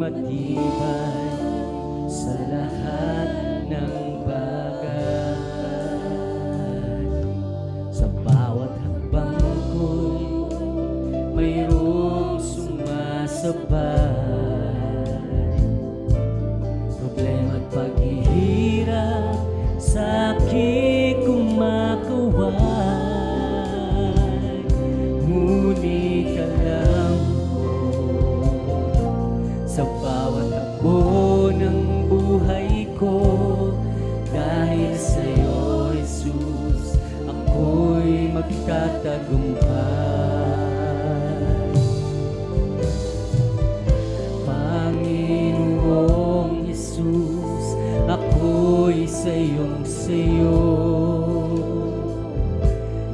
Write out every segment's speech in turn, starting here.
matibay sa lahat ng bagay. Sa bawat hakbang ko'y mayroong sumasabay. Problema at paghihirap sa aking kumakaway. Ngunit alam ko sa bawat takbo ng buhay ko, dahil sa'yo, Jesus, ako'y magtatagumpay. Panginoong Jesus, ako'y sa'yo,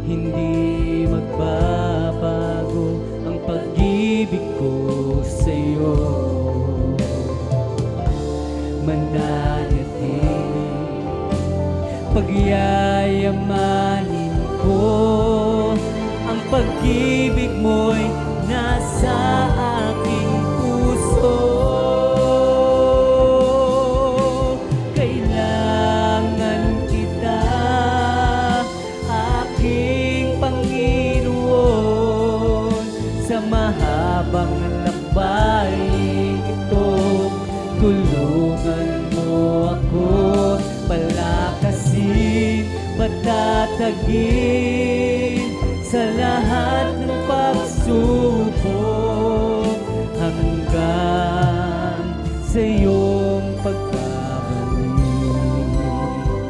hindi magbabago ang pag-ibig ko sa'yo. Mananatili, pagyayamanin ko, ang pag-ibig mo'y nasa aking puso. Kailangan kita, aking Panginoon, sa mahabang lakbay ito. Tulungan mo ako, palakasin, patatagin sa lahat ng pagsubok, hanggang sa iyong pagbabalik.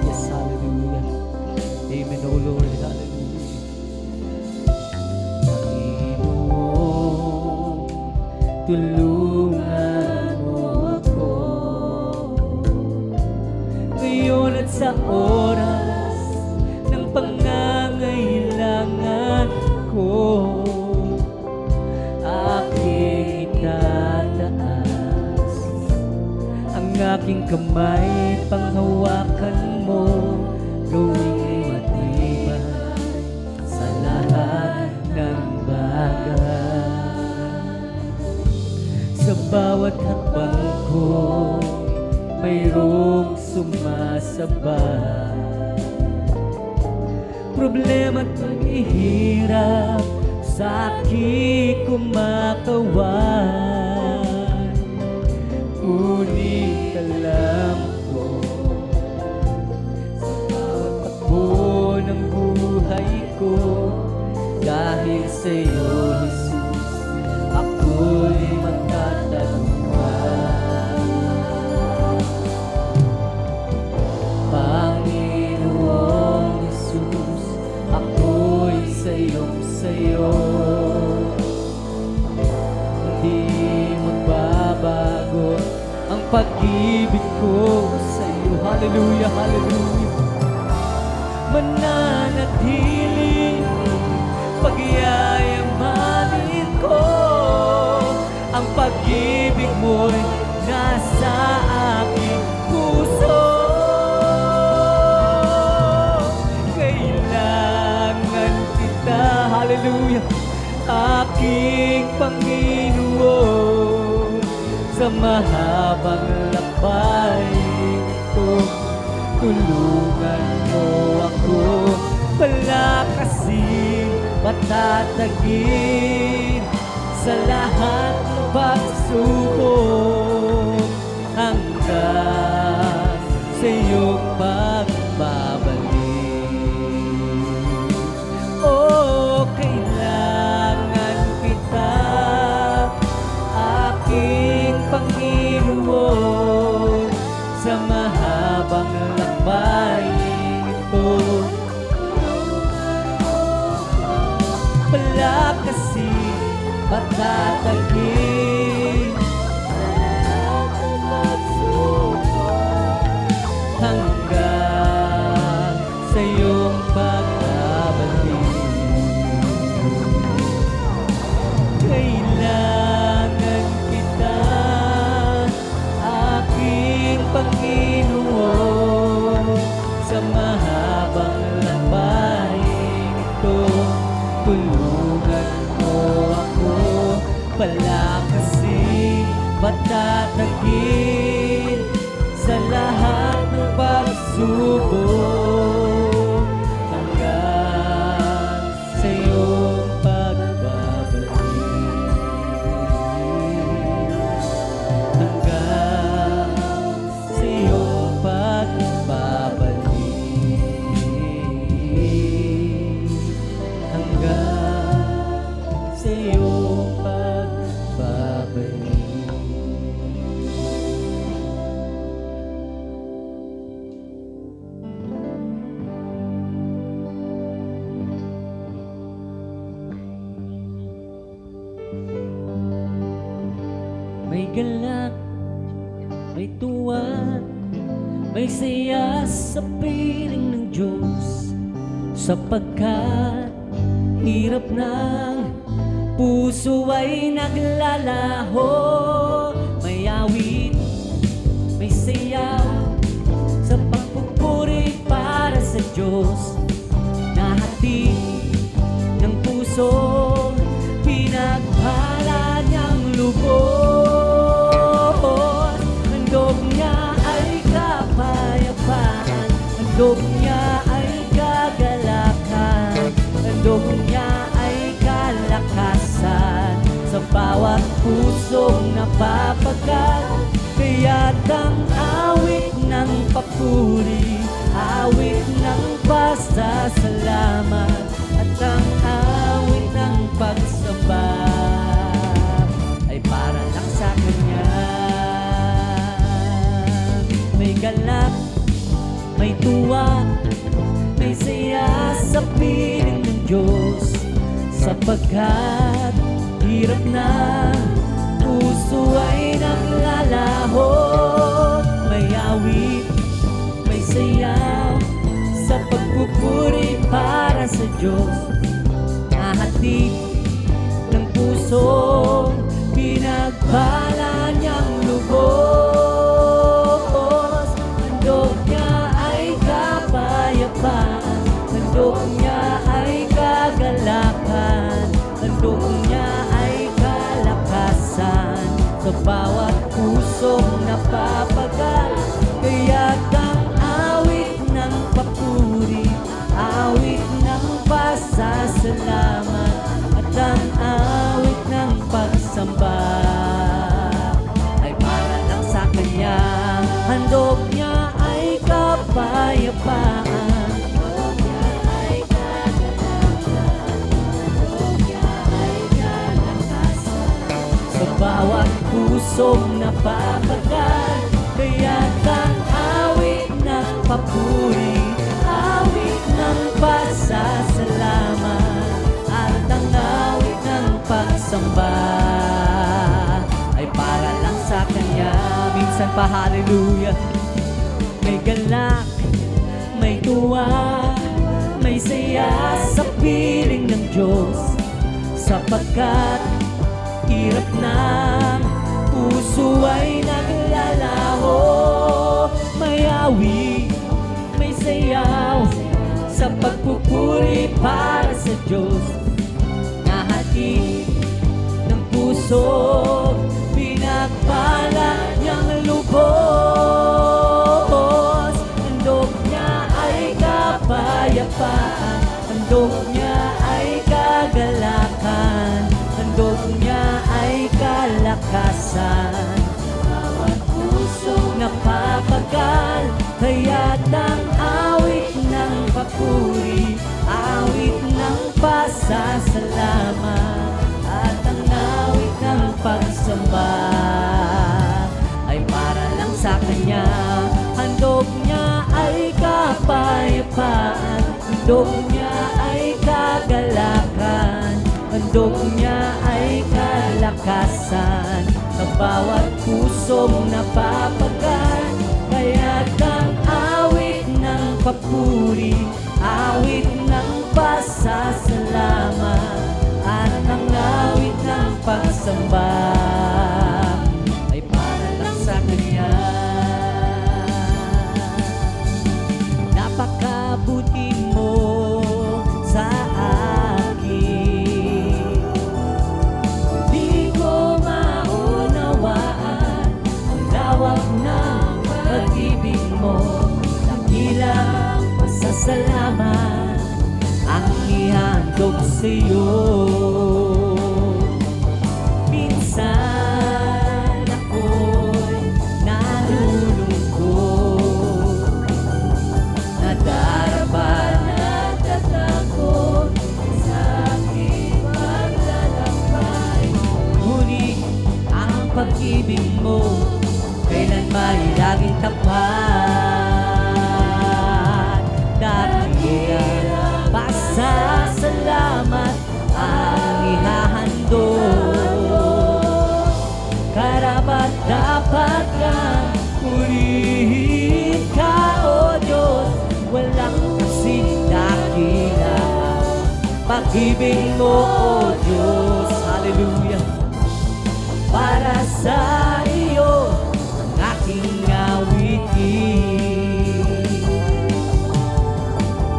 Yes, hallelujah. Amen, O Lord, hallelujah. Panginoon, tulungan mo ako ngayon at sa oras ng pangangailangan ko. Aking itataas ang aking kamay, panghawakan mo, gawing matibay sa lahat ng bagay. Sa bawat hakbang ko, mayroong sumasabay. Problema at paghihirap sa aking kumakaway. Ngunit alam ko sa bawat takbo ng buhay ko, dahil sa'yo, Jesus, ako'y magtatagumpay. Panginoong Jesus, ako'y sa'yo, hindi magbabago ang pag-ibig ko sa'yo. Hallelujah, hallelujah. Mananatili, pagyayamanin ko, ang pag-ibig mo'y nasa aking puso. Kailangan kita, hallelujah, aking Panginoon, sa mahabang lakbay ito. Tulungan mo ako, palakasin, patatagin sa lahat ng pagsubok, hanggang sa iyong pagbabalik. Oh, kailangan kita, aking Panginoon, sa mahabang lakbay ito. Palakasin, patatagin hanggang sa iyong pagbabalik. Kailangan kita, aking Panginoon, sa mahabang lakbay ito. Tulungan mo ako, palakasin, patatagin higit sa lahat ng pagsubok hanggang sa iyong pagbabalik. Hanggang sa iyong pagbabalik. Hanggang sa iyong pagbabalik. May galak, may tuwa, may saya sa piling ng Diyos, sapagkat hirap ng puso ay naglalaho. May awit, may sayaw sa pagpupuri para sa Diyos, na hatid ng puso pinagpala niyang lubos. Handog niya ay kapayapaan, handog niya ay kagalakan, handog niya ay kalakasan sa bawat pusong napapagal. Kaya't ang awit ng papuri, awit ng pasasalamat, at ang awit ng pagsamba ay para lang sa Kanya. May galak, may tuwa, may saya sa piling ng Diyos, sapagkat hirap na puso ay naglalaho. May awit, may sayaw sa pagpupuri para sa Diyos, na hatid ng puso pinagpala niyang lubos. Handog niya ay kapayapaan, handog niya ay kagalakan, handog niya ay kalakasan sa bawat pusong napapagal. Kaya't ang awit ng papuri, awit ng pasasalamat, at ang awit ng pagsamba ay para lang sa Kanya. Handog niya ay kapayapaan, handog niya ay kagalakan, handog niya ay kalakasan sa bawat pusong napapagal. Kaya't ang awit ng papuri, awit ng pasasalamat, at ang awit ng pagsamba ay para lang sa Kanya. Minsan pa hallelujah. May galak, may tuwa, may saya sa piling ng Diyos, sapagkat hirap ng puso ay naglalaho. May awit, may sayaw sa pagpupuri para sa Diyos, na hatid ng puso pinagpala niyang lubos. Handog niya ay kapayapaan, handog niya ay kagalakan, handog niya ay kalakasan bawat pusong napapagal. Kaya't ang awit ng papuri, awit ng pasasalamat, at ang awit ng pagsamba ay para lang sa Kanya. Handog niya ay kapayapaan, handog niya ay kagalakan, handog niya ay kalakasan sa bawat pusong napapagal. Kaya't ang awit ng papuri, awit ng pasasalamat, at ang awit ng pagsamba ay para lang sa Kanya. Napakabuti mo sa akin, di ko maunawaan ang lawak ng pag-ibig mo, dakilang pasasalamat ang ihandog sa'yo. Minsan ako'y nalulungkot, nadarapa, natatakot sa aking paglalakbay. Ngunit ang pag-ibig mo kailan may laging tapat. Dakilang pasasalamat ang ihahandog, karapat-dapat kang purihin ka, O Diyos. Walang kasing dakila pag-ibig mo, O Diyos. Hallelujah. Para sa iyo ang aking awitin,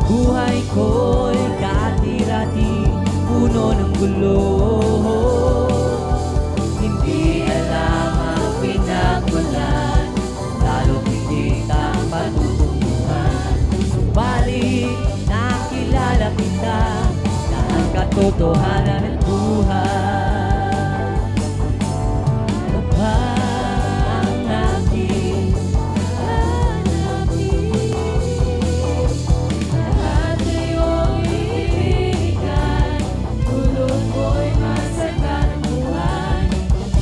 buhay ko'y dati-dati puno ng gulo. Hindi alam ang pinagmulan, lalo't higit ang patutunguhan. Subalit nakilala kita na ang katotohanan ng buhay. Ang aking lahat sa'yo'y ibigay, tulog ko'y masaka ng buhay,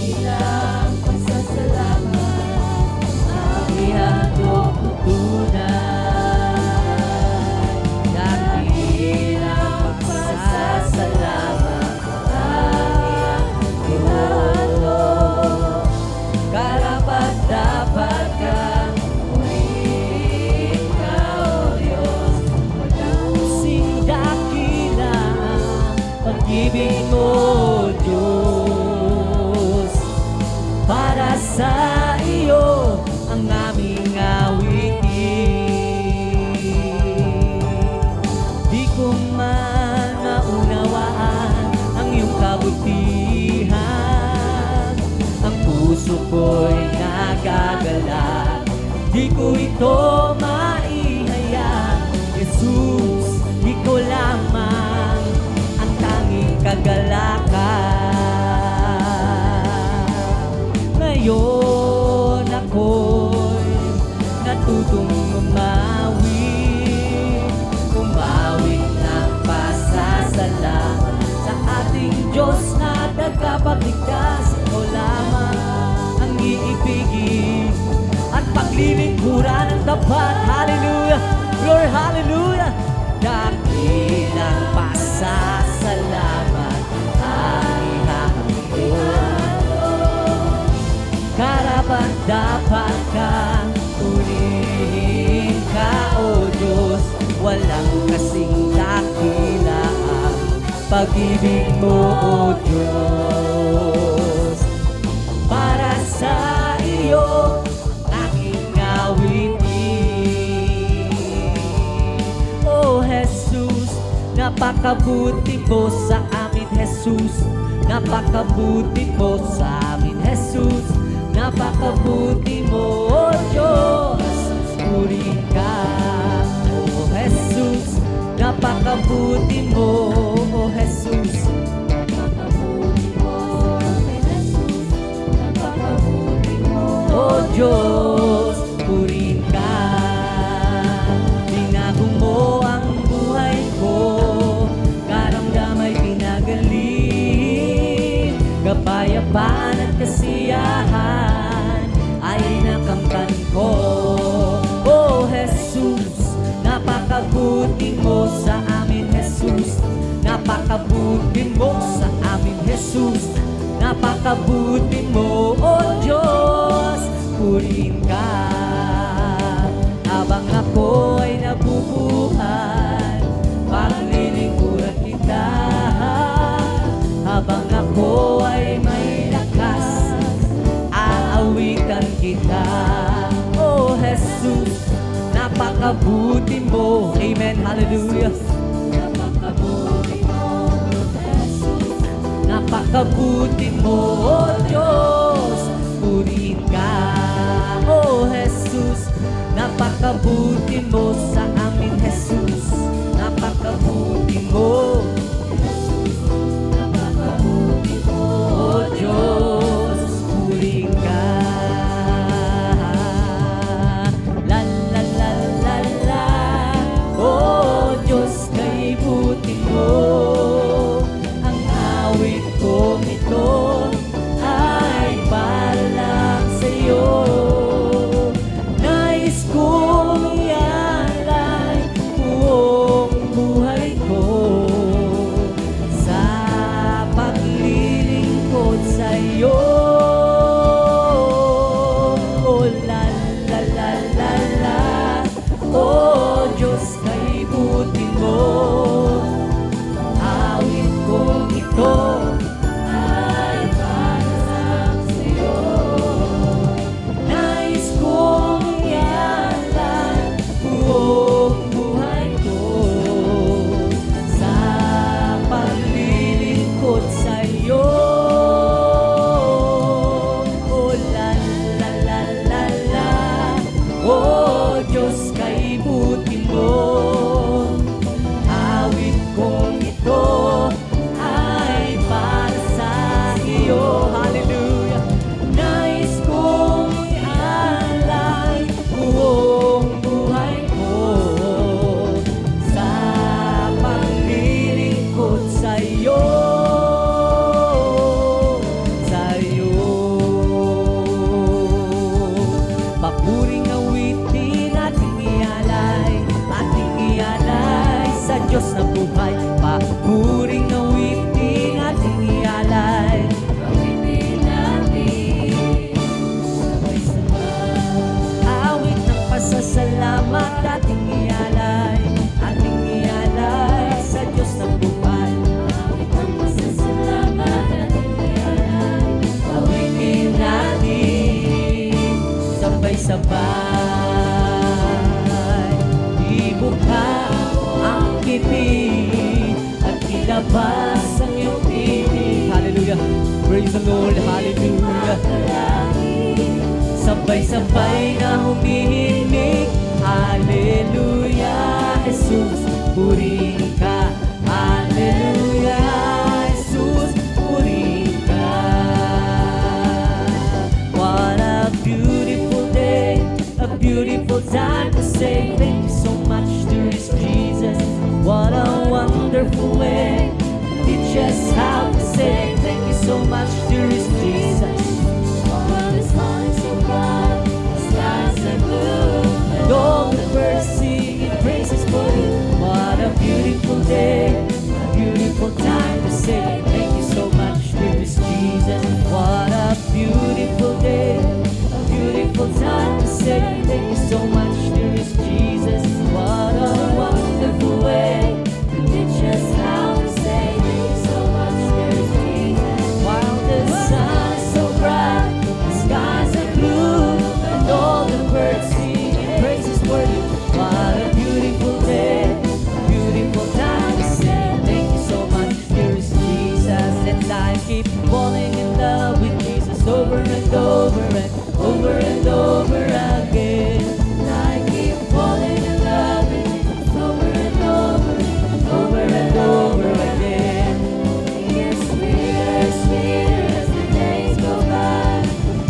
ilang pasasalamat ang ihandog ko tunay. Dakilang pasasalamat ang ihandog, karapat-dapat kang purihin ka, O Diyos. Walang kasing dakila ang pag-ibig mo, O Diyos. Para sa iyo ang aming awitin. Di ko man maunawaan ang iyong kabutihan, ang puso ko'y nagagalat, di ko ito maihayag. Jesus, ikaw lamang ang tanging kagalakan. Ngayon ako'y natutong umawit ng pasasalamat sa ating Diyos na tagapagligtas. Ikaw lamang ang iibigin at paglilingkuran ng tapat. Hallelujah! Glory, hallelujah! Dakilang pasasalamat ang ihahandog, karapat-dapat kang purihin ka, O Diyos. Walang kasing dakila ang pag-ibig mo, O Diyos. Para sa iyo aking awitin. O Jesus, napakabuti mo sa amin, Jesus. Napakabuti mo sa amin, Jesus. Napakabuti mo, O Diyos. Purihin ka, O Jesus. Napakabuti mo, O Jesus. Napakabuti mo, Jesus. Napakabuti mo, O Diyos. Purihin ka. Binago mo ang buhay ko, karamdamay pinagaling, kapayapaan at kasiyahan ay nakamtan ko. O Jesus, napakabuti mo sa amin, Jesus. Napakabuti mo sa amin, Jesus. Napakabuti mo, O Diyos. Purihin ka habang ako ay nabubuhay, paglilingkuran kita. Habang ako ay may lakas, aawitan kita. Oh Jesus, napakabuti mo. Amen, hallelujah. Napakabuti mo, Jesus. Napakabuti mo, oh Diyos. Purihin ka Papuring awitin ating ialay sa Diyos na buhay. Papuring awitin ating ialay. Awitin natin sabay-sabay. Awit ng pasasalamat ating ialay sa Diyos na buhay. Awit ng pasasalamat ating ialay. Awitin natin sabay-sabay. Ibuka ang bibig at ilabas ang iyong tinig. Hallelujah. Praise the Lord. Hallelujah. Sabay-sabay na humihimig. Hallelujah. Jesus, purihin ka. Hallelujah. Jesus, purihin ka. What a beautiful day, a beautiful time to say thank you so much to this Jesus. What a wonderful way, teach us how to say thank you so much to this Jesus. World is falling so bright, the skies are blue, And all the birds singing praises for you. What a beautiful day, a beautiful time to say thank you so much to this Jesus. What a beautiful day, a beautiful time to say thank you so much to this Jesus. What a wonderful way, teach us how to say thank you so much, there's Jesus. while the sun is so bright, the skies are blue, and all the birds singing praises for you. What a beautiful day, a beautiful time to say thank you so much, dearest Jesus. And I keep falling in love with Jesus over and over and over and over again. I keep falling in love with Jesus over and over, Over and over again. He is sweeter, sweeter as the days go by.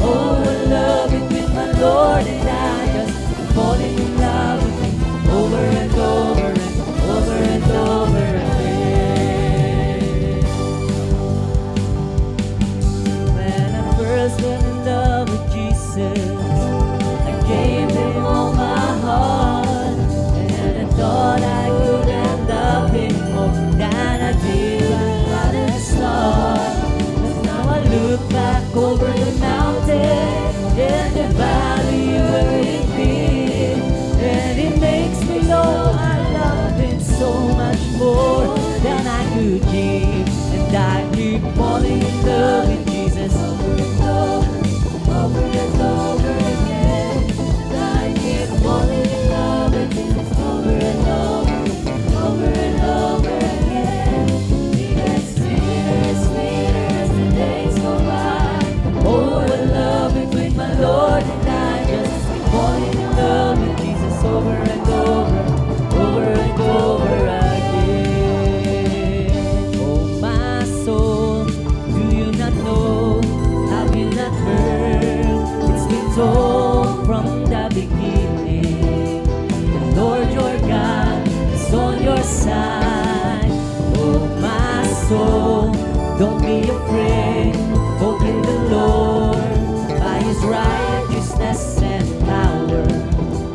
Oh, I love it with my Lord, and I just falling in love with Him over and over and over and over again. When I first fell in love with Jesus, I gave Him all my heart, and I thought I could end up in more than I did at the start. But now I look back over the mountain and the valley where it been, and it makes me know I love Him so much more than I could give. And I keep falling in love with Jesus over and over again. And I keep falling in love with Jesus over and over again. He gets sweeter, sweeter as the days go by. Oh, I love it with my Lord, and I just keep falling in love with Jesus over and over and over again. Oh, my soul, do you not know? Have you not heard? It's been told from the beginning. The Lord your God is on your side. Oh, my soul, don't be afraid. Hope in the Lord. By His righteousness and power,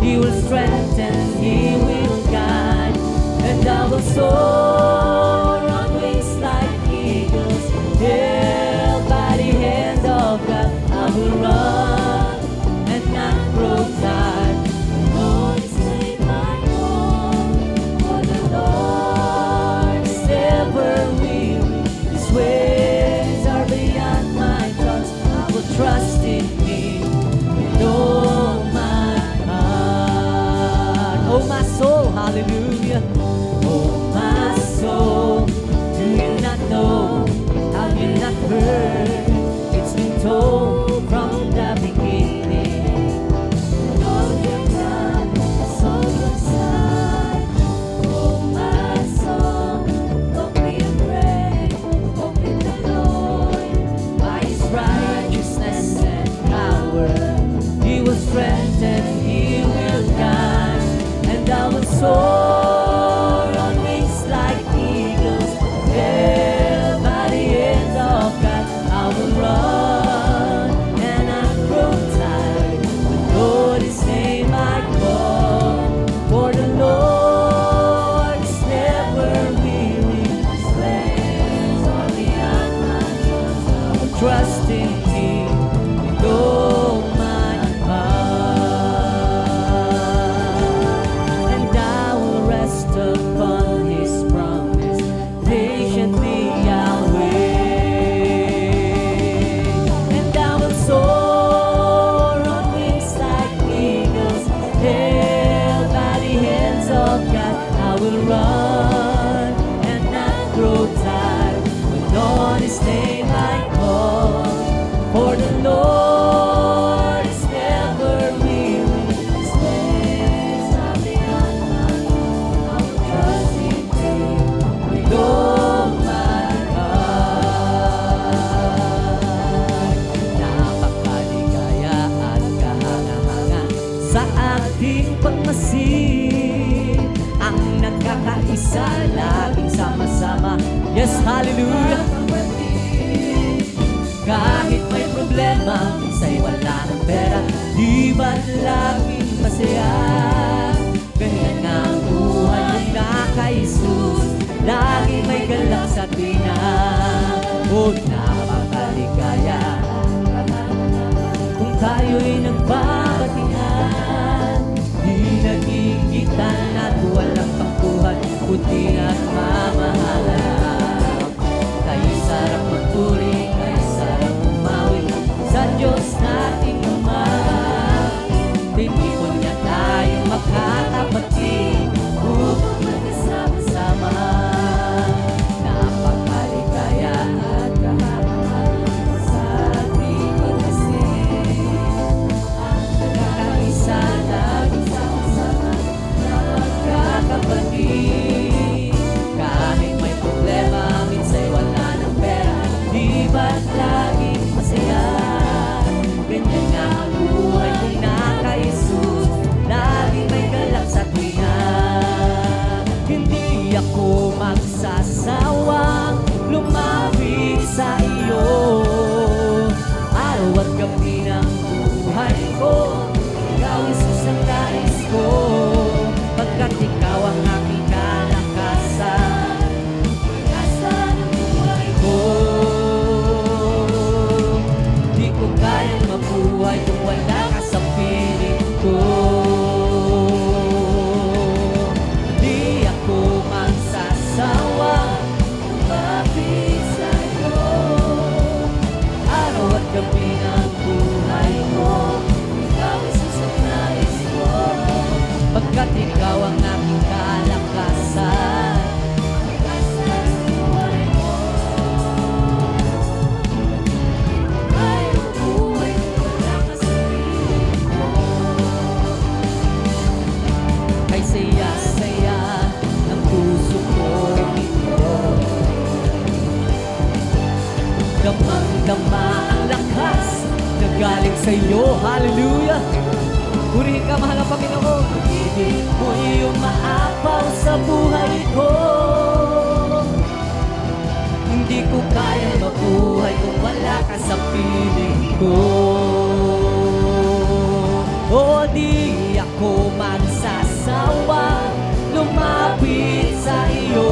He will strengthen, He will guide, and I will soar on wings like eagles. Held by the hand of God, I will run and not grow tired. Lord is made my home, for the Lord Is never weary. His ways are beyond my thoughts. I will trust in Him with all my heart. Oh, my soul, hallelujah. Oh, my ating pagmasid, ang nagkakaisa, laging sama-sama. Yes, hallelujah. Kahit may problema, minsa'y wala ng pera, di ba't laging masaya? Ganyan nga ang buhay na kay Jesus, laging may galak sa tuwina. O napakaligaya kung tayo'y nagbabatihan, di nagigitan at walang pagtuhan, puti at mamahalan. Kaya sarap magpuri, kaya sarap umawi sa Diyos nating Ama. Tinipon niya tayong magkakapatid upang magkasama-sama. Napakaligaya at kahangahan sa ating pagkasin, ang nagkakaisa, laging sama-sama na magkakapatid. Kahit may problema, minsa'y wala ng pera, di ba't laging masaya? Ganyan nga ang buhay kung naka-Jesus, laging may galak sa tuwina. Hindi ako magsasawang lumapit sa iyo, araw at gabi ng buhay ko, ikaw Jesus ang nais ko, pagkat ikaw ang aking kalakasan, kalakasan ng buhay ko. Di ko kayang mabuhay kung wala ka sa piling ko. Di ako magsasawang lumapit sa iyo, araw at gabi ng buhay ko, ikaw Jesus ang nais ko, pagkat ikaw ang aking kalakasan, kalakasan ng buhay ko. Ay, buhay ko, wala ka sa piling ko. Ay saya-saya ng puso ko ito, damang-dama ang lakas na galing sa iyo. Hallelujah! Purihin ka, mahal na Panginoon. Ibig mo iyong maapaw sa buhay ko. Hindi ko kaya mabuhay kung wala ka sa piling ko. O di ako magsasawa lumapit sa iyo,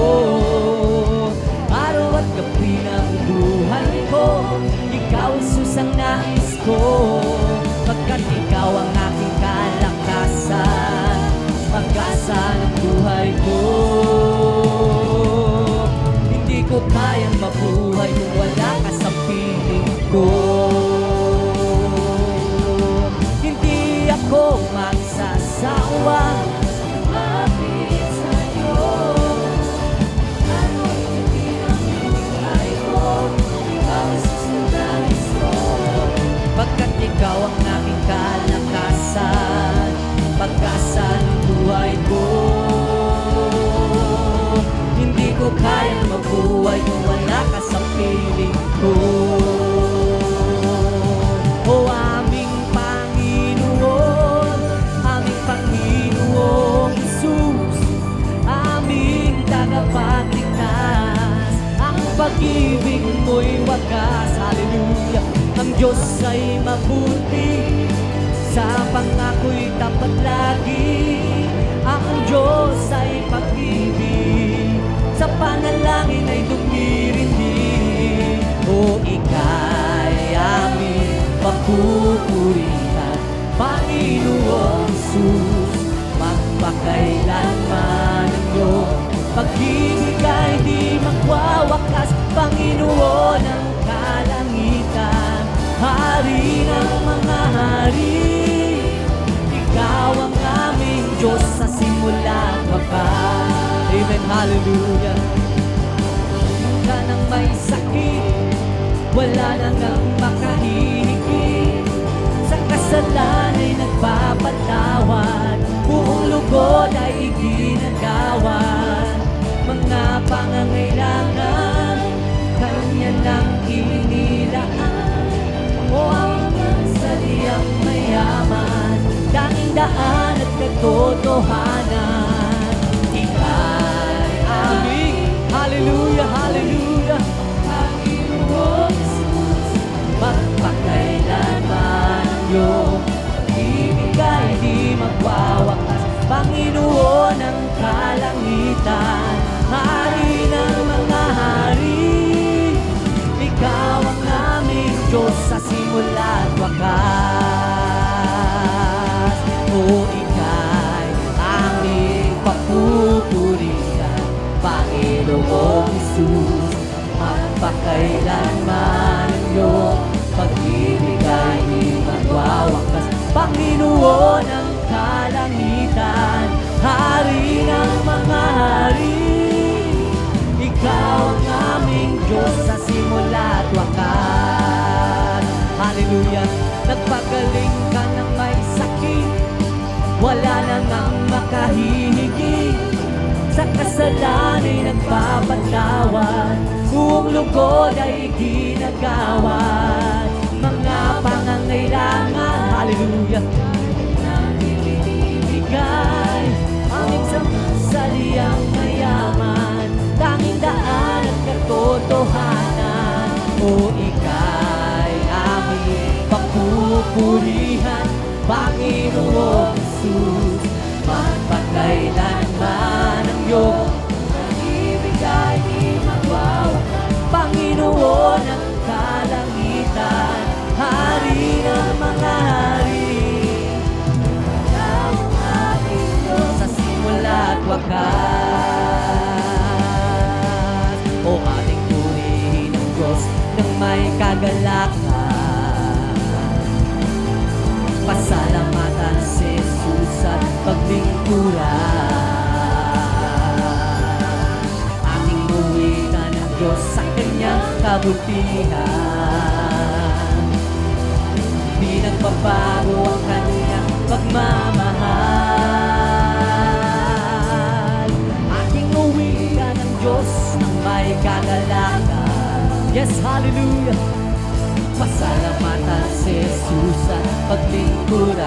araw at gabi ng buhay ko, ikaw Jesus ang nais ko, pagkat ikaw ang aking kalakasan, pag-asa ng buhay ko. Hindi ko kayang mabuhay kung wala ka sa piling ko. Hindi ako magsasawa lumapit sa iyo, araw at gabi ng buhay ko, ikaw Jesus ang nais ko, pagkat ikaw ang aking kalakasan, pag-asa ng buhay ko. Hindi ko kayang mabuhay kung wala ka sa piling ko. O aming Panginoon, aming Panginoong Jesus, aming tagapagligtas, ang pag-ibig mo'y wagas. Hallelujah! Ang Diyos ay mabuti, sa pangako'y tapat lagi. Ang Diyos ay pag-ibig, sa panalangin ay dumirindi. O ika'y aming papupurihan, Panginoong Jesus, magpakailanman ang iyong pag-ibig ay di magwawakas. Panginoon ng kalangitan, Hari ng mga hari, ikaw ang aming Diyos sa simula at wakas. Amen, hallelujah. Ka nang may sakit, wala na nang makahihigit, sa kasalanan ay nagpapatawad, buong lugod ay iginagawan. Mga pangangailangan, Kanya lang inilaan. O ang saliyang mayaman, tanging daan at katotohanan. Ika'y aming, hallelujah, hallelujah, Panginoong Jesus, magpakailanman ang iyong pag-ibig ay di magwawakas. Panginoon ng kalangitan, Hari ng mga hari, Ikaw ang aming Diyos sa simula at wakas. O Ika'y aming papupurihan, Panginoong Jesus, magpakailanman ang iyong pag-ibig ay di magwawakas. Panginoon ng kalangitan, Hari ng mga hari, Ikaw ang aming Diyos sa simula at wakas. Hallelujah! Nagpagaling ka ng may sakit, wala nang ang makahihigit. Sa kasalanay nagpapatawad, buong lugod ay ginagawad. Mga pangangailangan, hallelujah, ibigay aming saliang mayaman, tanging daan at katotohanan. O Ika'y aming papupurihan, Panginoong Jesus, magpakailanman ang iyong pag-ibig ay di magwawakas. Panginoon ng kalangitan, Hari ng mga hari, Ikaw ang aming Diyos sa simula at wakas. O ating purihin ang Diyos ng may kagalakan, pasalamatan si Jesus at paglingkuran. Ating muwitan ng Diyos sa kanyang kabutihan. Di nagbabago ang kanyang pagmamahal. Ating muwitan ng Diyos ng may kagalakan. Yes, hallelujah! Pasalamatan si Jesus at paglingkuran.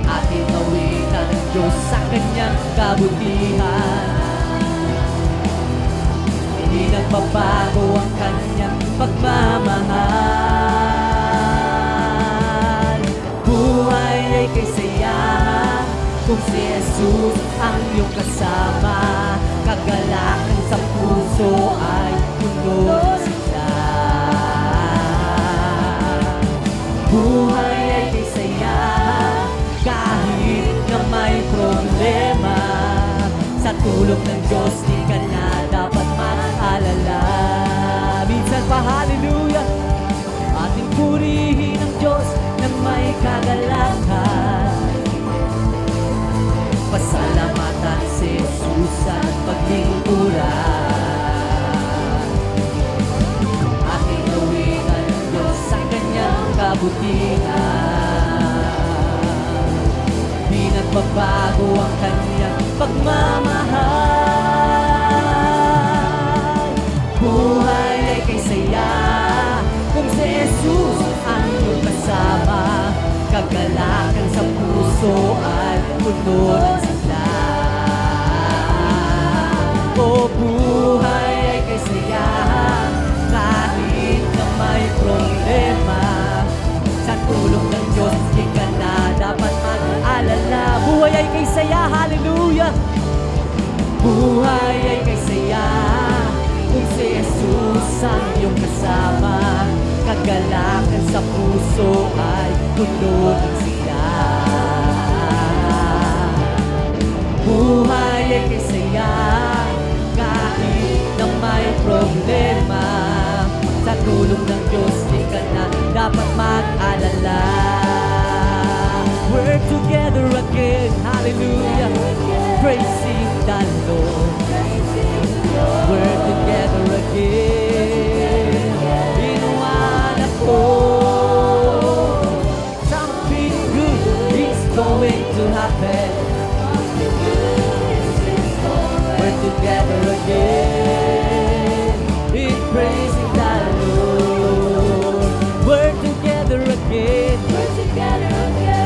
Ating nawitan ng Diyos sa kanyang kabutihan. Hindi nagbabago ang kanyang pagmamahal. Buhay ay kay saya kung si Jesus ang iyong kasama. Kagalakan sa puso ay puno ng sigla. Buhay ay kay saya kahit na may problema. Sa tulong ng Diyos di ka na dapat mag-alala. Minsan pa, hallelujah, ating purihin ang Diyos ng may kagalakan. Pasalamatan si Jesus at paglingkuran. Ating nawitan ang Diyos sa kanyang kabutihan. Di nagbabago ang kanyang pagmamahal. Buhay ay kay saya kung si Jesus ang iyong kasama. Kagalakan sa puso ay puno ng sigla. O buhay ay kay saya kahit na may problema. Sa tulong ng Diyos di ka na dapat mag-alala. Buhay ay kay saya, hallelujah! Buhay ay kay saya kung si Jesus ang iyong kasama. Kagalakan sa puso ay puno ng sigla. Buhay ay kay saya kahit na may problema. Sa tulong ng Diyos di ka na dapat mag-alala. We're together again, hallelujah, praising the Lord. We're together again in one accord. Something good is going to happen. We're together again in praising the Lord. We're together again. we're together again.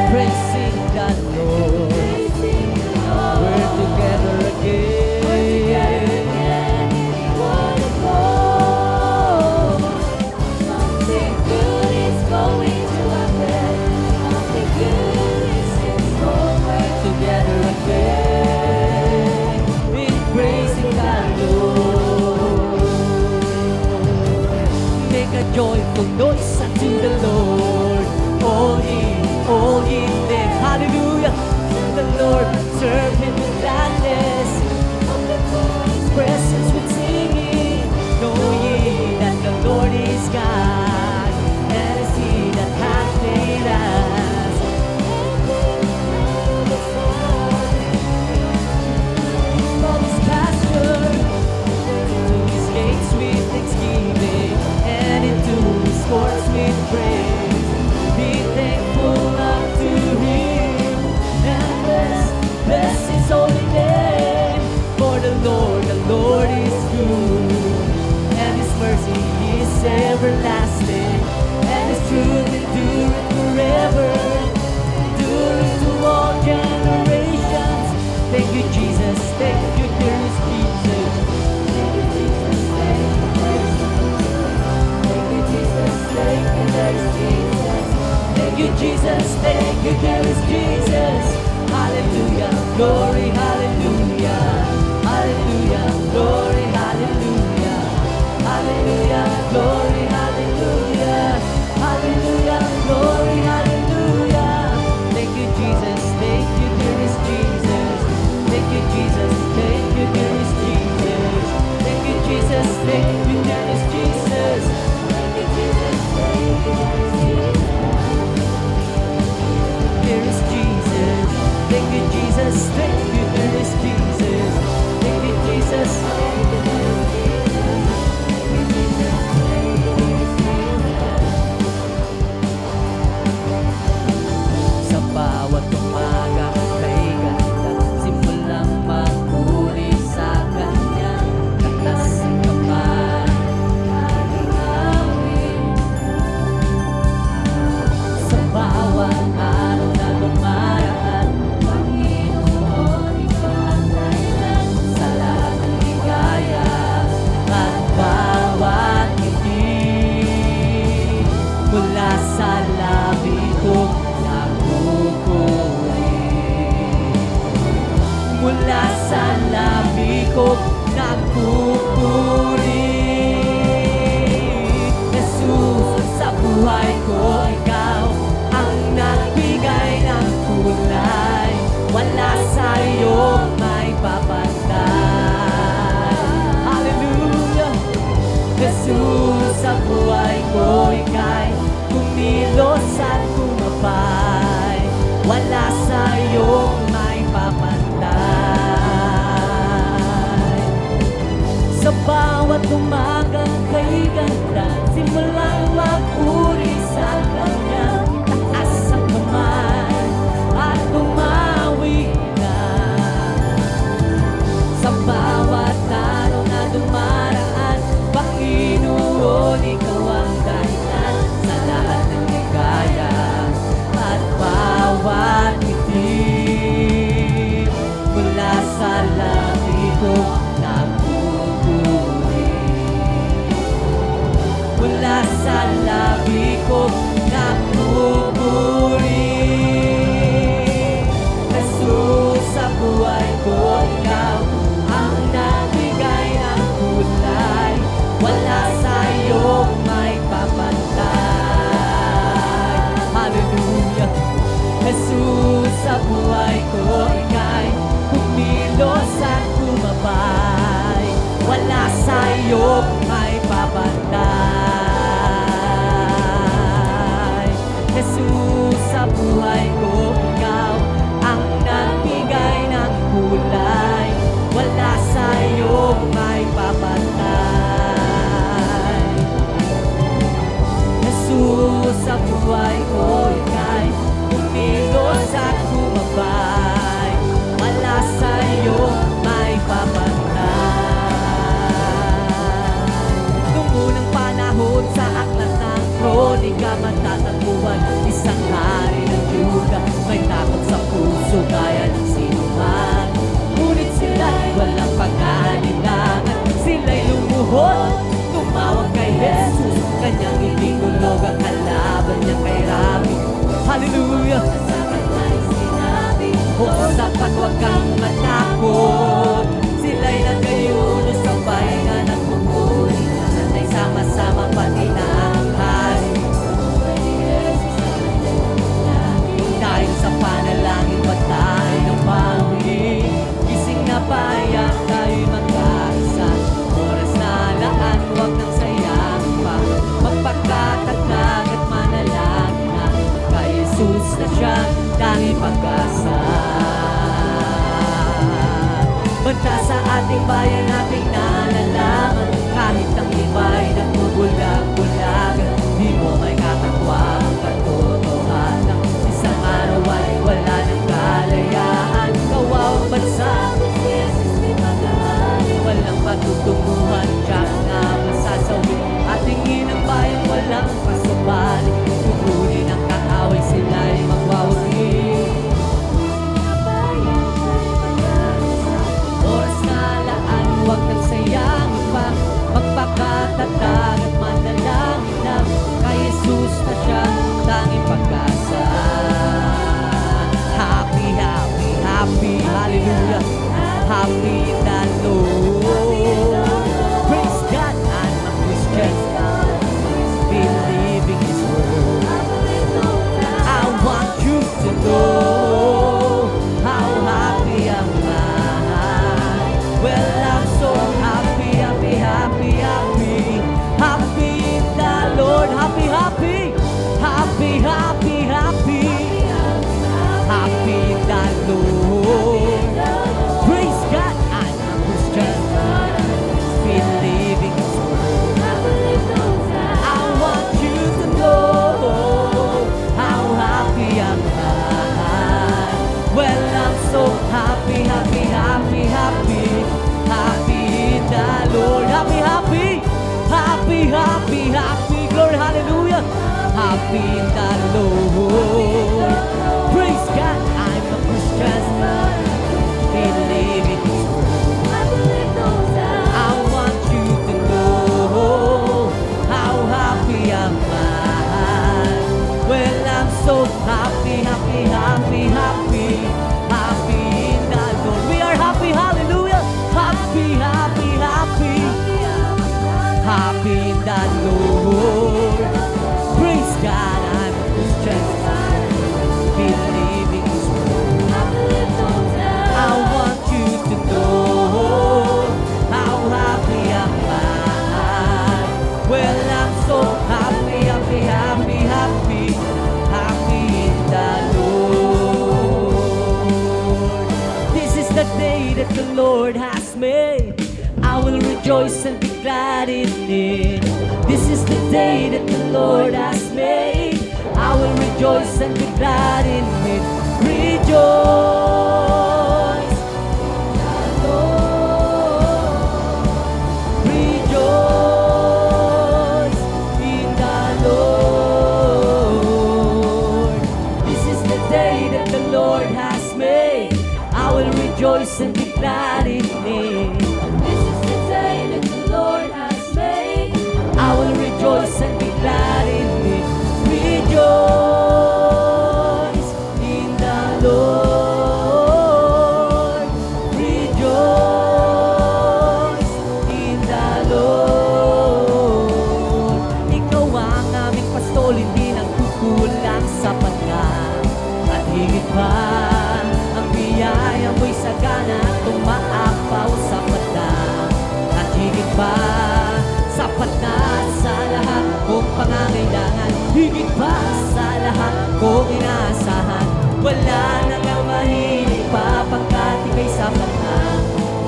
Jesus, thank you, there is Jesus. Hallelujah, glory, hallelujah. Hallelujah, glory, hallelujah. Hallelujah, glory, hallelujah. Hallelujah, glory, hallelujah. Thank you, Jesus, thank you, there is Jesus. Thank you, Jesus, thank you, there is Jesus. Thank you, Jesus, thank you, there is Jesus. Thank you, Jesus, thank you, there is Jesus. There is Jesus. Thank you, Jesus. Thank you, there is Jesus. Thank you, Jesus. Thank you, there is Jesus. Thank you, Jesus. Thank you, there is Jesus. Sa bawat umaga kay ganda, simulang magpuri sa kanyang tatas ng kamay. Sa bawat araw na dumaraan, Panginoon, ikaw ang dahilan sa lahat ng ligaya at bawat ngiti. Mula sa labi kong nagpupuri, mula sa labi kong nagpupuri. Jesus, sa buhay ko, ikaw ang nagbigay ng kulay. Wala sa'yo may papantay. Hallelujah! Jesus, sa buhay ko, ika'y kumilos at kumabay. Wala sa'yo may papantay. Sa bawat umagang kay ganda, simulang magpuri sa kanyang taas ang kamay at tumawi na. Sa bawat araw na dumaraan, Panginoon, ikaw ang dahilan sa lahat ng ligaya at bawat ngiti. Mula sa labi ko nagpupuri, mula sa labi ko nagpupuri. Jesus, sa buhay ko, ikaw ang nagbigay ng kulay. Wala sa'yo may papantay. Hallelujah! Jesus, sa buhay ko, ika'y kumilos at kumabay. Wala sa'yo may papantay. Jesus, sa buhay ko, ikaw ang nagbigay ng kulay. Wala sa'yo may papantay. Jesus, sa buhay ko, ika'y kumilos at kumabay. Wala sa'yo may papantay. Nung unang panahon sa aklat ng kronika, matatagpuan isang hari ng Juda. May takot sa puso gaya ng sinuman, ngunit sila'y walang pag-aalinlangan. Sila'y lumuhod, tumawag kay Jesus. Kanyang ipinulog ang kalaban niya kay Rabi. Hallelujah! Sa kanya'y sinabi, o sapat huwag kang matakot. Sila'y nagayuno sa pahinga ng pumuli, sana'y sama-sama pati na ang hari. Dahil sa panalangin pa tayo ng bawi, gising na payak tayo'y magkaisa. Oras na laan, huwag nang sayang pa, magpagkatagdag at manalangin na kay Jesus na siyang tanging pag-asa. Banta sa ating bayan, ating nalalaman, kahit ang iba'y nagbubulag-bulagan, di mo may kakatwa ang katotohanan. Isang araw ay wala ng kalayaan, kawawang bansa, walang patutunguhan, tiyak na masasawi. Ating inang bayan, walang pasubali, tutunin ang kaaway, sila'y magwawagi. Oras na laan, huwag nang sayangin pa, magpakatatag happy, happy, happy, happy, happy in the Lord. We are happy, hallelujah. Happy, happy, happy, happy in the Lord. Praise God, I'm a Christian, believing His word. I want you to know how happy am I. Well, I'm so happy, happy, happy, happy, happy in the Lord. This is the day that the Lord has made. I will rejoice and be glad in it. This is the day that the Lord has made. I will rejoice and be glad in it. Rejoice, Lord. Rejoice in the Lord. This is the day that the Lord has made. I will rejoice and be glad in it. This is the day that the Lord has made. I will rejoice and be glad in it. Rejoice in the Lord. Rejoice in the Lord. Ikaw ang aming pastol, hindi nagkukulang sa pagkain. At higit pa, ang biyaya mo'y sagana at umaapaw sa mata. At higit pa, sapat na sa lahat kong pangangailangan. Higit pa sa lahat kong inaasahan. Wala na nga mahilig pa pagkat ika'y sapat na.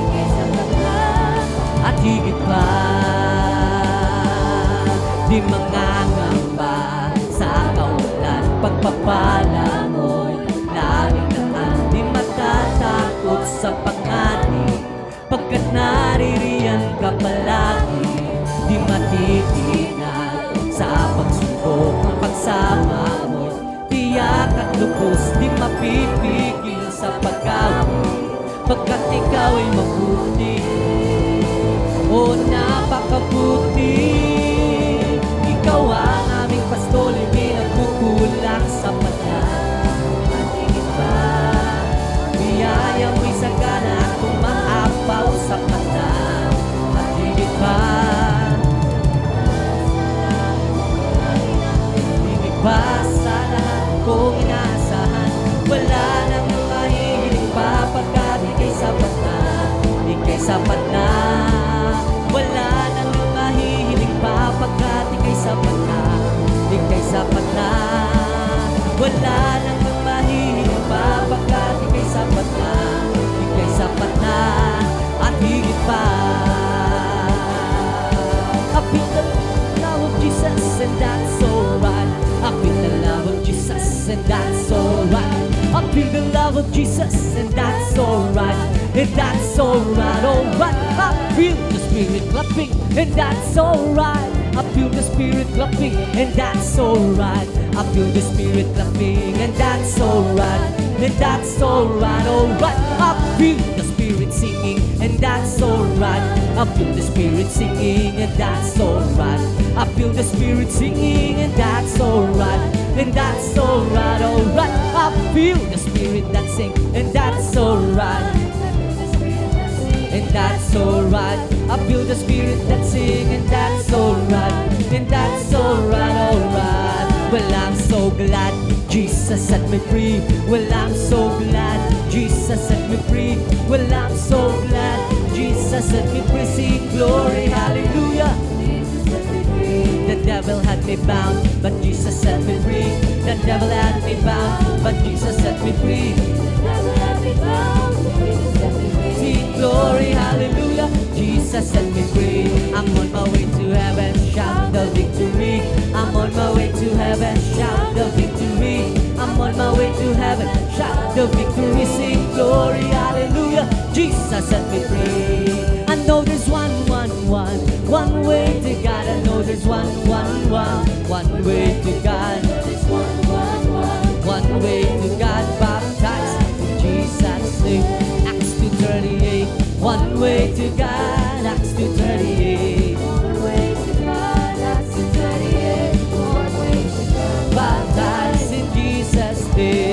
Ika'y sapat na. At higit pa, di mangangamba sa kawalan. Pagpapala mo'y laging naman. Di matatakot sa panganib pagkat naririyan ka palagi. Di matitinag sa pagsubok ang pagsama mo. Tiyak at lubos, di mapipigil sa pagkawin pagkat ikaw ay mabuti. O napakabuti. Ikaw ang aming pastol, hindi nagkukulang sa pala. At higit pa, biyaya mo'y sagana at umaapaw sa mata. At higit pa, higit pa sa lahat kong inaasahan. Wala nang mahihiling pa pagkat ika'y sapat na. Ika'y sapat na. Wala nang mahihiling pa pagkat ika'y sapat na. Ika'y sapat na. Wala nang mahihiling pa pagkat ika'y sapat na. Ika'y sapat na. At higit pa, I feel the love of Jesus and that's alright. I feel the love of Jesus and that's alright. I feel the love of Jesus and that's alright. And that's alright, alright. I feel the Spirit clapping and that's alright. I feel the Spirit clapping and that's alright. I feel the Spirit clapping and that's alright. And that's alright, alright. I feel the Spirit singing and that's alright. I feel the Spirit singing and that's alright. I feel the Spirit singing and that's alright. And that's alright, alright. I feel the Spirit dancing and that's alright. And that's alright. I feel the Spirit dancing and that's alright. And that's alright, alright. Well, I'm so glad Jesus set me free. Well, I'm so glad Jesus set me free. Well, I'm so glad Jesus set me free. Sing glory, hallelujah. Jesus set me free. The devil had me bound, but Jesus set me free. The devil had me bound, but Jesus set me free. Never let me down. Jesus set me free. Sing glory, hallelujah. Jesus set me free. I'm on my way to heaven, shout the victory. I'm on my way to heaven, shout the victory. I'm on my way to heaven, shout the victory. Sing glory, hallelujah. Jesus set me free. I know there's one way to God. I know there's one way to God. There's one Way to God, baptized in Jesus' name. Acts 2:38. One way to God, Acts 2:38. One way to God, that's the 38. One way to God, Baptized in Jesus' name.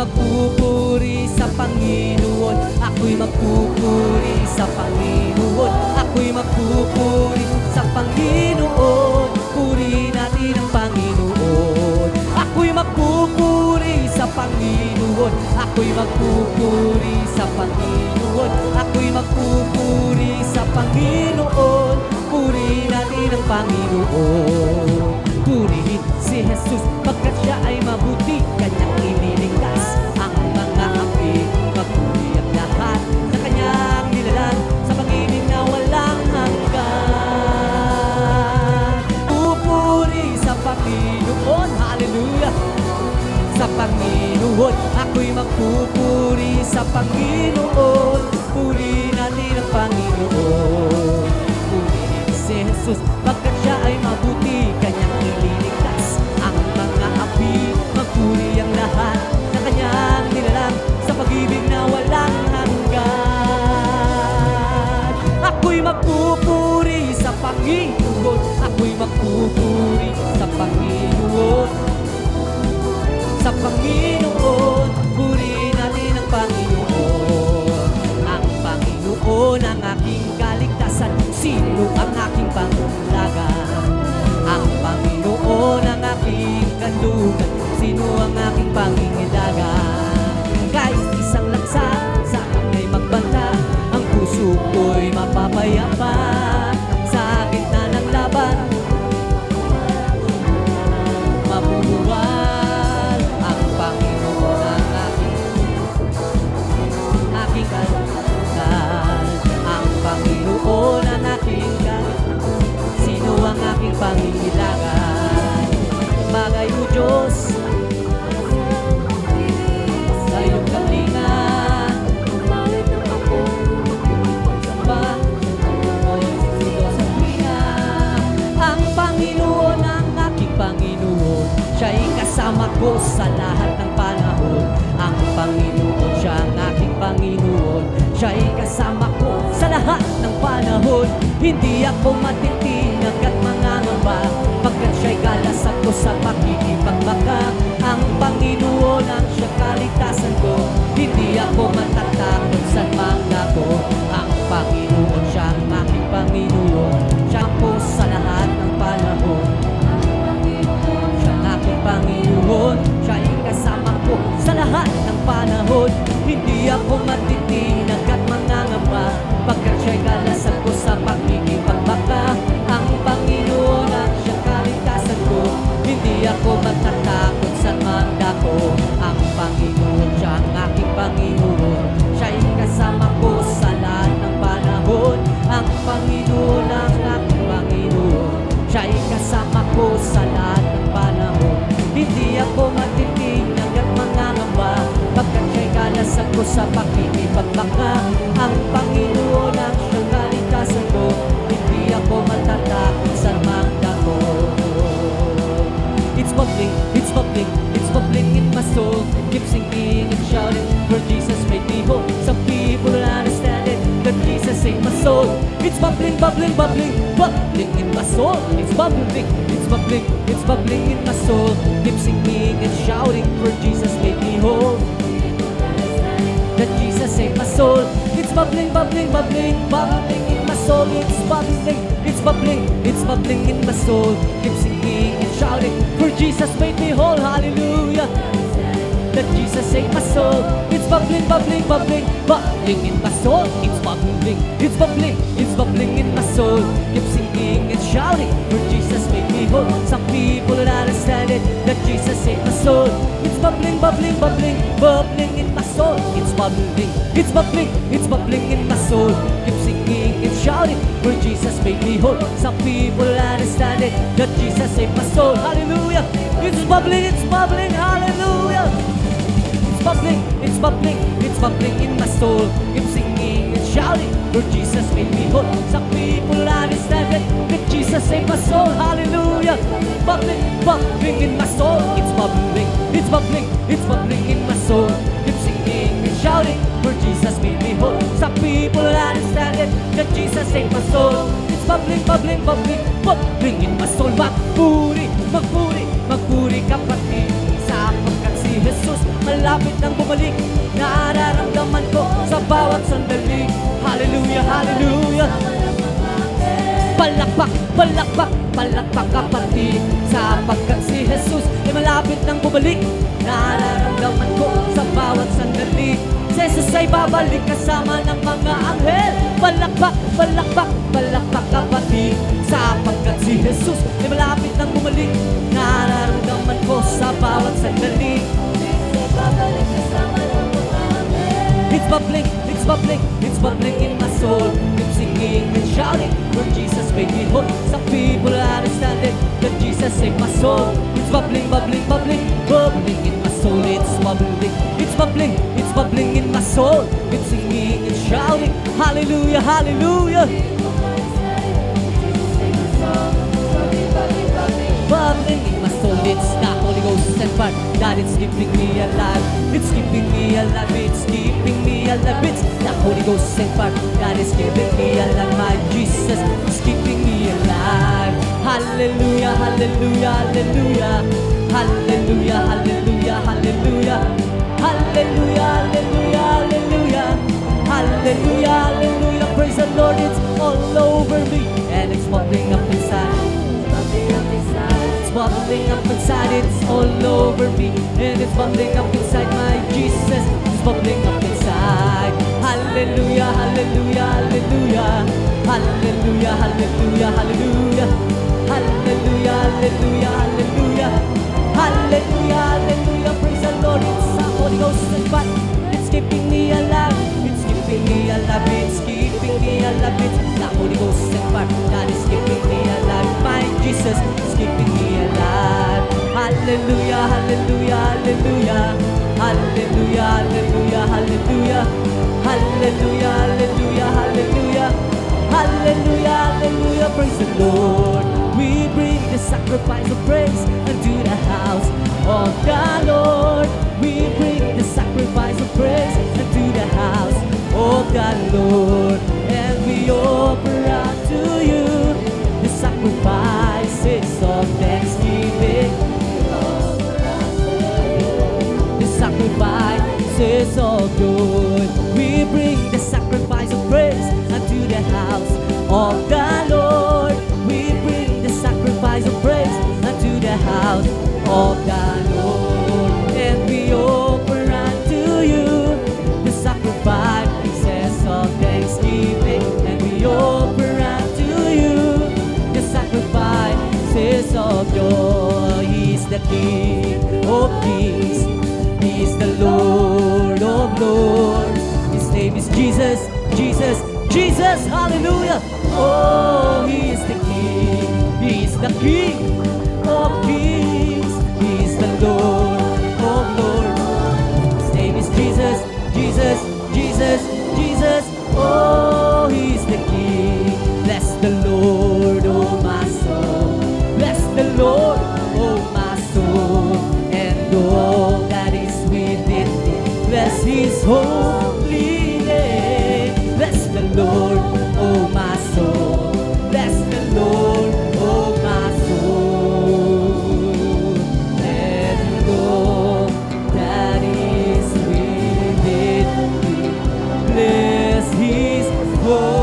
magpupuri sa Panginoon. Ako'y magpupuri sa Panginoon. Ako'y magpupuri sa Panginoon. Puri natin ang Panginoon. Ako'y magpupuri sa Panginoon. Ako'y magpupuri sa Panginoon. Ako'y magpupuri sa Panginoon. Puri natin ang Panginoon. Purihin si Jesus pagkat siya ay mabuti. Kanyang iniligtas ang mga api. Magpuri ang lahat sa kanyang nilalang sa pag-ibig na walang hanggan. Pupuri sa Panginoon. Hallelujah! Sa Panginoon, ako'y magpupuri sa Panginoon. Puri natin ang Panginoon. Purihin si Jesus pagkat siya ay mabuti. Kanyang ililigtas ang mga api. Magpuri ang lahat na kanyang nilalang sa pag-ibig na walang hanggan. Ako'y magpupuri sa Panginoon. Ako'y magpupuri sa Panginoon. Sa Panginoon, puri natin ang Panginoon. Ang Panginoon ang aking kaligtasan. Sino ang aking pangulagan? Ang Panginoon ang aking kanlugan. Sino ang aking pangingalagan? Kahit isang lansa sa kanya'y magbanta, ang puso ko'y mapapayapa. Sa gitna ng laban, mabubuwal ang Panginoon ang aking kaligtasan. Ang Panginoon ang aking kaligtasan. Sino ang aking pangangailangan? Bagay mo Diyos sa iyong kalinga. Bawat ng ako, Samba o sino sa tuwina. Ang Panginoon ang aking Panginoon. Siya'y kasama ko sa lahat ng panahon. Ang Panginoon, siya ang aking Panginoon. Siya'y kasama ko sa lahat ng panahon. Hindi ako matitinag at mangangamba, pagkat siya'y kalasan ko sa pakikipagbaka. Ang Panginoon ang siyang kaligtasan ko. Hindi ako matatakot sa mga ko. Ang Panginoon, siya ang aking Panginoon. Siya ko sa lahat ng panahon. Siya ang aking Panginoon. Siya'y kasama ko sa lahat ng panahon. Hindi ako matitinag at mangangamba, pagkat siya'y kalasan ko sa pakikipagbaka. Ang Panginoon ang siyang kaligtasan ko. Hindi ako matatakot sa mga ko. Ang Panginoon, siya ang aking Panginoon. Siya'y kasama ko sa lahat ng panahon. Ang Panginoon ang aking Panginoon. Siya'y kasama ko sa lahat ng panahon. Hindi ako matitinag at mangangamba, pagkat siya'y kalasan ko sa pakikipagbaka. Ang Panginoon ang siyang kaligtasan ko. Hindi ako matatakot sa mga ko. It's bubbling, it's bubbling, it's bubbling in my soul. Keep singing and shouting, for Jesus made me whole. Some people don't understand it, that Jesus saved my soul. It's bubbling, bubbling, bubbling, bubbling in my soul. It's bubbling, it's bubbling, it's bubbling in my soul. Keep singing and shouting, for Jesus made me whole. That Jesus saved my soul. It's bubbling, bubbling, bubbling, bubbling in my soul. It's bubbling, it's bubbling, it's bubbling in my soul. Keep singing and shouting, for Jesus made me whole. Hallelujah. That Jesus saved my soul. It's bubbling, bubbling, bubbling, bubbling in my soul. It's bubbling, it's bubbling, it's bubbling in my soul. Keep singing and shouting, for Jesus made me whole. Some people don't understand it, that Jesus saved my soul. It's bubbling, bubbling, bubbling, bubbling in my soul. It's bubbling, it's bubbling, it's bubbling in my soul. Keep singing and shouting, for Jesus made me whole. Some people don't understand it, that Jesus saved my soul. Hallelujah. It's bubbling, hallelujah. It's bubbling, it's bubbling, it's bubbling in my soul. Keep singing and shouting, for Jesus made me whole. Some people understand it, that Jesus saved my soul. Hallelujah. Bubbling, bubbling in my soul. It's bubbling, it's bubbling, it's bubbling in my soul. Keep singing and shouting, for Jesus made me whole. Some people understand it, that Jesus saved my soul. It's bubbling, bubbling, bubbling, bubbling in my soul. Magpuri, magpuri, magpuri kapatid, sapagkat si Jesus malapit nang bumalik. Nararamdaman ko sa bawat sandali. Hallelujah, hallelujah. Palakpak, palakpak, palakpak kapatid, sapagkat si Jesus ay malapit nang bumalik. Nararamdaman ko sa bawat sandali. Si Jesus ay babalik kasama ng mga anghel. Palakpak, palakpak, palakpak kapatid, sapagkat si Jesus ay malapit nang bumalik. Nararamdaman ko sa bawat sandali. It's bubbling, it's bubbling, it's bubbling in my soul. Keep singing and shouting, for Jesus made me whole. Some people understand it, that Jesus saved my soul. It's bubbling, bubbling, bubbling, bubbling in my soul. It's bubbling, it's bubbling, it's bubbling in my soul. Keep singing and shouting, hallelujah, hallelujah. Bubbling in my soul, it's the Holy Ghost and fire that it's keeping me alive. It's keeping me alive, it's keeping me alive. It's the Holy Ghost and fire that is keeping me alive. My Jesus is keeping me alive. Hallelujah, hallelujah, hallelujah. Hallelujah, hallelujah, hallelujah. Hallelujah, hallelujah, hallelujah. Hallelujah, hallelujah. Praise the Lord, it's all over me and it's bubbling up inside. It's bubbling up inside, it's all over me, and it's bubbling up inside. My Jesus is bubbling up inside. Hallelujah, hallelujah, hallelujah. Hallelujah, hallelujah, hallelujah. Hallelujah, hallelujah, hallelujah. Hallelujah, hallelujah. Praise the Lord, it's the Holy Ghost and fire. It's keeping me alive. It's keeping me alive. It's keeping me alive. It's the Holy Ghost and fire that is keeping me alive. My Jesus is keeping me alive. Hallelujah, hallelujah, hallelujah. Hallelujah, hallelujah, hallelujah. Hallelujah, hallelujah, hallelujah. Hallelujah, hallelujah. Praise the Lord. We bring the sacrifice of praise unto the house of the Lord. We bring the sacrifice of praise unto the house of the Lord. And we offer unto you the sacrifices of thanksgiving. The sacrifices of joy. We bring the sacrifice of praise unto the house of the Lord. We bring the sacrifice of praise unto the house of the Lord. And we offer unto you the sacrifices of thanksgiving. And we offer unto you the sacrifices of joy. He's the King of kings. He's the Lord of lords. His name is Jesus, Jesus, Jesus, hallelujah. Oh, He is the King. He is the King of kings. He is the Lord of lords. His name is Jesus, Jesus, Jesus, Jesus. Oh, He is the King. Bless the Lord, oh my soul. Bless the Lord, oh my soul. And all that is within me. Bless His holy name. Bless the Lord, oh my soul. Bless the Lord, oh my soul. And all that is within me. Bless His holy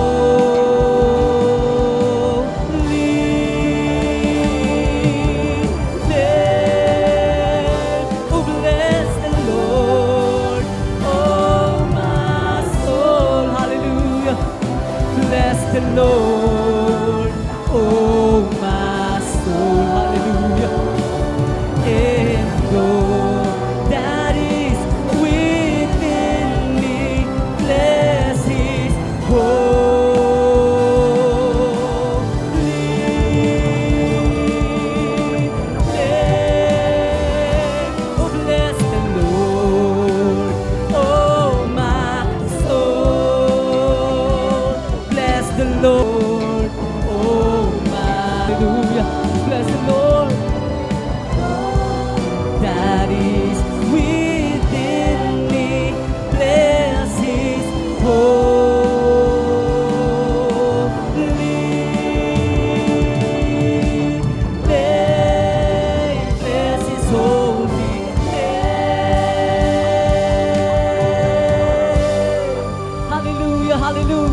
name. Oh, bless the Lord, oh my Hallelujah, hallelujah.